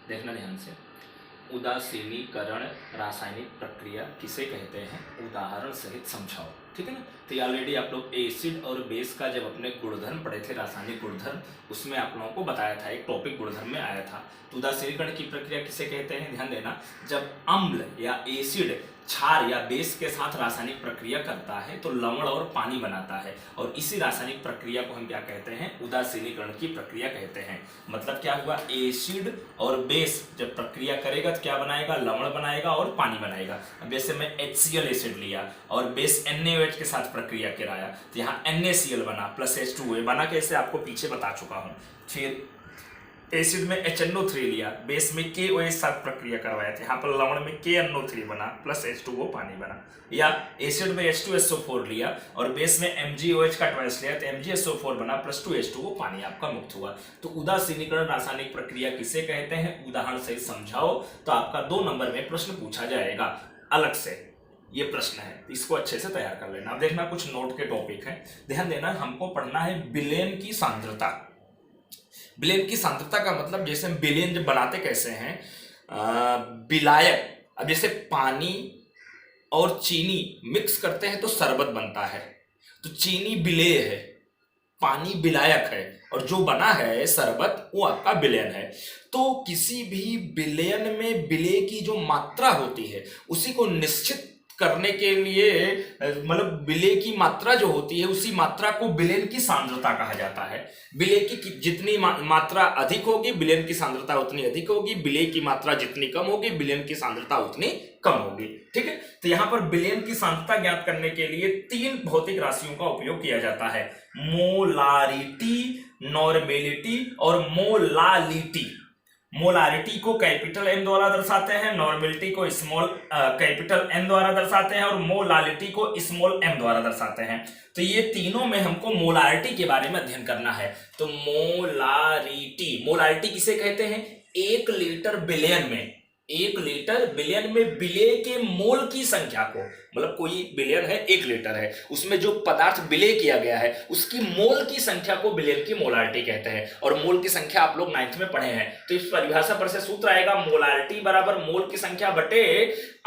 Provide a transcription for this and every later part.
देखना ध्यान से। उदासीनीकरण रासायनिक प्रक्रिया किसे कहते हैं, उदाहरण सहित समझाओ। ठीक है ना। तो ये ऑलरेडी आप लोग एसिड और बेस का जब अपने गुणधर्म पढ़े थे, रासायनिक गुणधर्म, उसमें आप लोगों को बताया था, एक टॉपिक गुणधर्म में आया था। तो उदासीनीकरण की प्रक्रिया किसे कहते हैं, ध्यान देना। जब अम्ल या एसिड क्षार या बेस के साथ रासायनिक प्रक्रिया करता है तो लवण और पानी बनाता है, और इसी रासायनिक प्रक्रिया को हम क्या कहते हैं, उदासीनीकरण की प्रक्रिया कहते हैं। मतलब क्या हुआ, एसिड और बेस जब प्रक्रिया करेगा तो क्या बनाएगा, लवण बनाएगा और पानी बनाएगा। अब जैसे मैं HCl एसिड लिया और बेस NaOH के साथ प्रक्रिया कराया तो यहाँ NaCl बना प्लस H2O बना, कैसे आपको पीछे बता चुका हूँ। फिर एसिड में HNO3 लिया, बेस में KOH साथ प्रक्रिया करवाया था, यहाँ पर लवण में KNO3 बना प्लस H2O पानी बना। या एसिड में H2SO4 लिया और बेस में MgOH का ट्वाइस लिया तो MgSO4 बना प्लस 2H2O पानी आपका मुक्त हुआ। तो उदासीनीकरण रासायनिक प्रक्रिया किसे कहते हैं, उदाहरण से समझाओ। तो आपका 2 नंबर में प्रश्न पूछा जाएगा अलग से, ये प्रश्न है, इसको अच्छे से तैयार कर लेना। अब देखना कुछ नोट के टॉपिक है, ध्यान देना। हमको पढ़ना है विलेन की सांद्रता। विलेन की सांद्रता का मतलब, जैसे हम विलेन जब बनाते कैसे हैं, विलायक। अब जैसे पानी और चीनी मिक्स करते हैं तो शरबत बनता है, तो चीनी विलेय है, पानी विलायक है, और जो बना है शरबत वो आपका विलयन है। तो किसी भी विलयन में विलेय की जो मात्रा होती है उसी को निश्चित करने के लिए, मतलब विलेय की मात्रा जो होती है उसी मात्रा को विलेन की सांद्रता कहा जाता है। विलेय की जितनी मात्रा अधिक होगी विलेन की सांद्रता उतनी अधिक होगी, विलेय की मात्रा जितनी कम होगी विलेन की सांद्रता उतनी कम होगी। ठीक है। तो यहाँ पर विलेन की सांद्रता ज्ञात करने के लिए 3 भौतिक राशियों का उपयोग किया जाता है, मोलारिटी, नॉर्मेलिटी और मोलालिटी। मोलारिटी को कैपिटल M द्वारा दर्शाते हैं, नॉर्मेलिटी को स्मॉल कैपिटल N द्वारा दर्शाते हैं, और मोलालिटी को स्मॉल m द्वारा दर्शाते हैं। तो ये तीनों में हमको मोलारिटी के बारे में अध्ययन करना है। तो मोलारिटी, मोलारिटी किसे कहते हैं, 1 लीटर विलयन में, 1 लीटर विलयन में विलेय के मोल की संख्या को, मतलब कोई विलयन है 1 लीटर है, उसमें जो पदार्थ विलेय किया गया है उसकी मोल की संख्या को विलयन की मोलारिटी कहते हैं। और मोल की संख्या आप लोग 9th में पढ़े हैं, तो इस परिभाषा पर से सूत्र आएगा, मोलारिटी बराबर मोल की संख्या बटे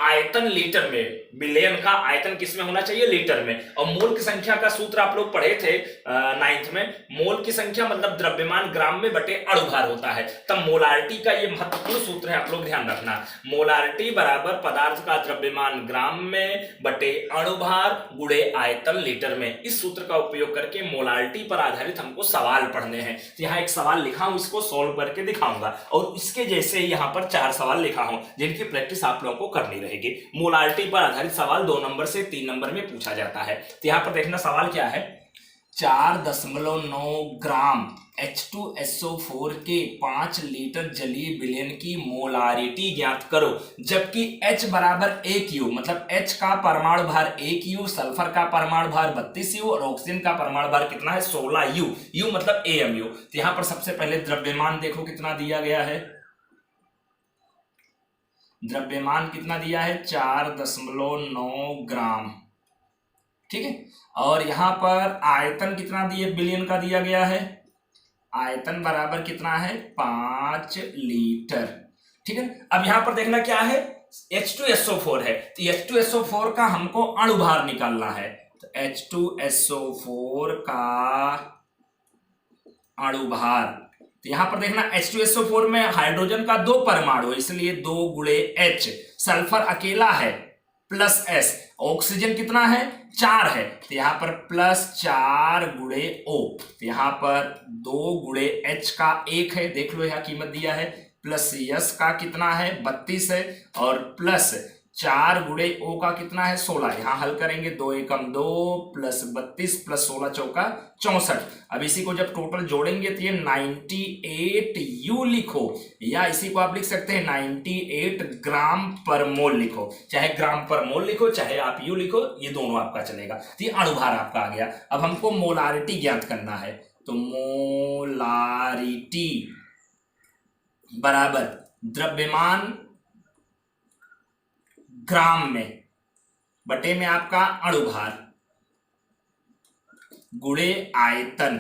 आयतन लीटर में। विलयन का आयतन किसमें होना चाहिए, लीटर में। और मोल की संख्या का सूत्र आप लोग पढ़े थे 9th में, मोल की संख्या मतलब द्रव्यमान ग्राम में बटे अणुभार होता है। तब मोलारिटी का ये महत्वपूर्ण सूत्र है, आप लोग ध्यान रखना। मोलारिटी बराबर पदार्थ का द्रव्यमान ग्राम में बटे अणुभार गुणे आयतन लीटर में। इस सूत्र का उपयोग करके मोलारिटी पर आधारित हमको सवाल पढ़ने हैं। तो यहाँ एक सवाल लिखा हूं, इसको सॉल्व करके दिखाऊंगा, और इसके जैसे यहाँ पर 4 सवाल लिखा हूं जिनकी प्रैक्टिस आप लोगों को करनी रहेगी। मोलारिटी पर आधारित सवाल 2 नंबर से 3 नंबर में पूछा जाता है। तो यहाँ पर देखना सवाल क्या है, 4.9 ग्राम H2SO4 के 5 लीटर जलीय विलयन की मोलारिटी ज्ञात करो, जबकि H बराबर 1U, मतलब H का परमाणु भार 1U, सल्फर का परमाणु भार 32U और ऑक्सीजन का परमाणु भार कितना है, 16U। U मतलब AMU। तो यहां पर सबसे पहले द्रव्यमान देखो कितना दिया गया है, द्रव्यमान कितना दिया है, 4.9 ग्राम। ठीक है। और यहां पर आयतन कितना दिया, विलयन का दिया गया है, आयतन बराबर कितना है, 5 लीटर। ठीक है। अब यहां पर देखना क्या है, H2SO4 है, तो H2SO4 का हमको अणुभार निकालना है। तो H2SO4 का अणुभार, तो यहां पर देखना H2SO4 में हाइड्रोजन का 2 परमाणु, इसलिए 2 गुणे H, सल्फर अकेला है प्लस S, ऑक्सीजन कितना है, 4 है, तो यहां पर प्लस 4 गुणे O, तो यहां पर 2 गुणे H का 1 है, देख लो यहां कीमत दिया है, प्लस S का कितना है 32 है, और प्लस 4 गुणे O का कितना है 16। यहां हल करेंगे, 2 एकम 2 प्लस 32 प्लस 16 चौका 64। अब इसी को जब टोटल जोड़ेंगे तो ये 98U लिखो, या इसी को आप लिख सकते हैं 98 ग्राम पर मोल लिखो, चाहे ग्राम पर मोल लिखो चाहे आप U लिखो, ये दोनों आपका चलेगा। तो ये अणुभार आपका आ गया। अब हमको मोलारिटी ज्ञात करना है, तो मोलारिटी बराबर द्रव्यमान ग्राम में बटे में आपका अणुभार गुणे आयतन,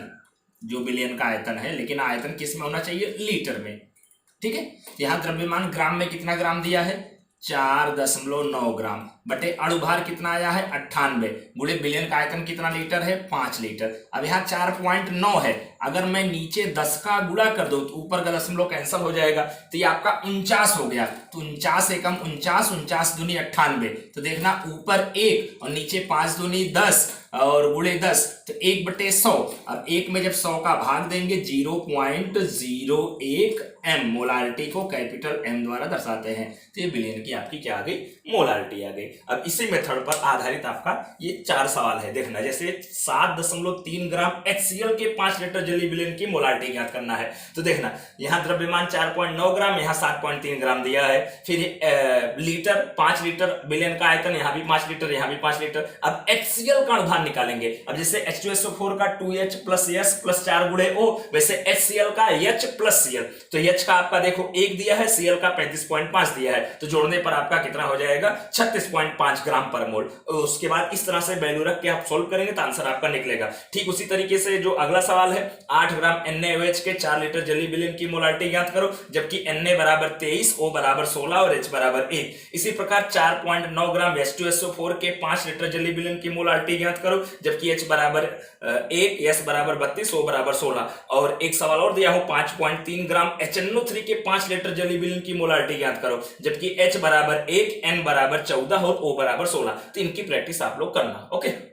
जो विलयन का आयतन है, लेकिन आयतन किस में होना चाहिए, लीटर में। ठीक है। यहाँ द्रव्यमान ग्राम में कितना ग्राम दिया है, 4.9 ग्राम, बटे अणुभार कितना आया है 98, गुणे बिलियन का आयतन कितना लीटर है 5 लीटर। अब यहाँ 4.9 है, अगर मैं नीचे 10 का गुणा कर दूं तो ऊपर का दशमलव कैंसिल हो जाएगा, तो ये आपका 49 हो गया। तो 49 एकम 49, 49 दूनी 98, तो देखना ऊपर 1 और नीचे 5 दूनी 10 और गुणे 10, तो 1/100। अब 1 में जब 100 का भाग देंगे 0.01 m, मोलारिटी को कैपिटल M द्वारा दर्शाते हैं। तो ये बिलियन की आपकी क्या आ गई, मोलारिटी आ गई। अब इसी मेथड पर आधारित आपका ये 4 सवाल है, देखना। जैसे 7.3 ग्राम HCl के 5 लीटर जली बिलियन की मोलारिटी ज्ञात करना है, तो देखना यहाँ द्रव्यमान 4.9 ग्राम, यहाँ 7.3 ग्राम दिया है। फिर लीटर 5 लीटर, बिलियन का आयतन यहाँ भी 5 लीटर, यहाँ भी 5 लीटर। अब HCl का अणुभार निकालेंगे। अब जैसे H2SO4 का 2H + S + 4 गुणे O, वैसे HCl का H + Cl, तो H का आपका देखो 1 दिया है, Cl का 35.5 दिया है, तो जोड़ने पर आपका कितना हो जाएगा 36.5 ग्राम पर मोल। उसके बाद इस तरह से वैल्यू रख के आप सोल्व करेंगे तो आंसर आपका निकलेगा। ठीक उसी तरीके से जो अगला सवाल है, 8 ग्राम NaOH के 4 लीटर जली बिलियन की मोलारिटी ज्ञात करो, जबकि Na बराबर 23, O बराबर 16 और H बराबर 1। इसी प्रकार 4.9 ग्राम H2SO4 के 5 लीटर जली बिलियन की मोलारिटी ज्ञात करो, जबकि H बराबर 1, S बराबर 32, O बराबर 16। और एक सवाल और दिया हो, 5.3 ग्राम HNO3 के 5 लीटर जली बिलियन की मोलारिटी ज्ञात करो, जबकि H बराबर 1, N बराबर 14 और O बराबर 16। तो इनकी प्रैक्टिस आप लोग करना। ओके।